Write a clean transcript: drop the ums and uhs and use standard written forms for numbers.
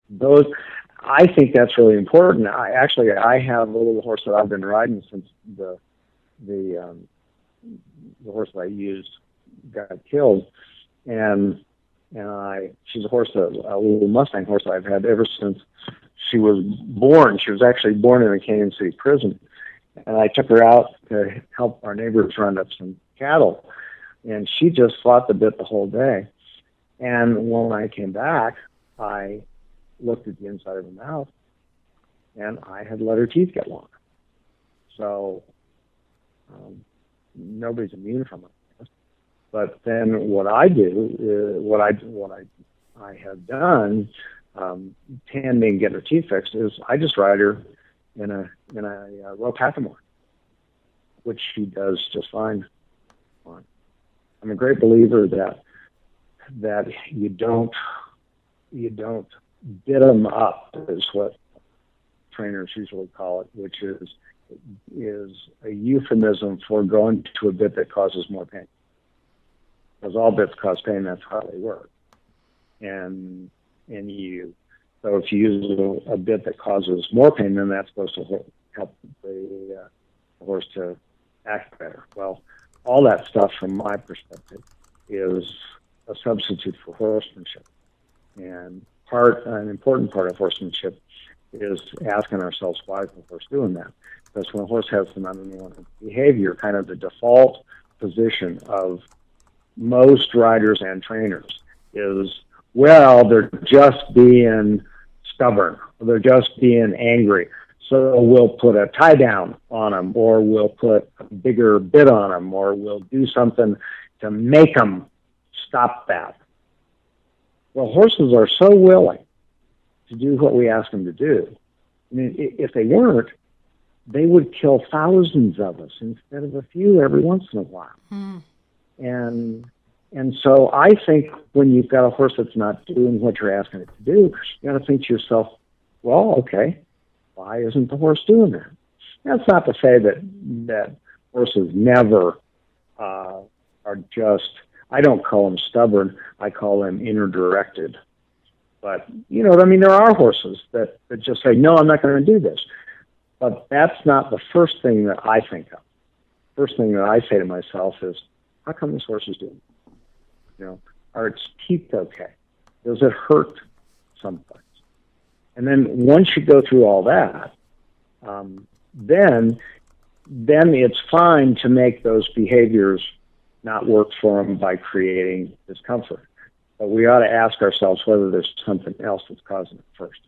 those, I think that's really important. I have a little horse that I've been riding since the horse that I used got killed, and she's a horse, a little Mustang horse that I've had ever since she was born. She was actually born in a Canyon City prison, and I took her out to help our neighbors round up some cattle, and she just fought the bit the whole day. And when I came back, I looked at the inside of her mouth, and I had let her teeth get long. So nobody's immune from it. But then what I do, what I have done, tending to get her teeth fixed, is I just ride her in a rope hackamore, which she does just fine on. I'm a great believer that you don't bit them up, is what trainers usually call it, which is a euphemism for going to a bit that causes more pain. Because all bits cause pain, that's how they work. So if you use a bit that causes more pain, then that's supposed to help the horse to act better. Well, all that stuff, from my perspective, is a substitute for horsemanship. And an important part of horsemanship is asking ourselves, why is the horse doing that? Because when a horse has some unwanted behavior, kind of the default position of most riders and trainers is, well, they're just being stubborn, or they're just being angry. So we'll put a tie down on them, or we'll put a bigger bit on them, or we'll do something to make them stop that. Well, horses are so willing to do what we ask them to do. I mean, if they weren't, they would kill thousands of us instead of a few every once in a while. And so I think when you've got a horse that's not doing what you're asking it to do, you got to think to yourself, well, okay, why isn't the horse doing that? That's not to say that horses never are just, I don't call them stubborn, I call them inner directed. But, you know, I mean, there are horses that just say, no, I'm not going to do this. But that's not the first thing that I think of. First thing that I say to myself is, how come this horse is doing it? You know, are its teeth okay? Does it hurt someplace? And then once you go through all that, then it's fine to make those behaviors not work for them by creating discomfort. But we ought to ask ourselves whether there's something else that's causing it first.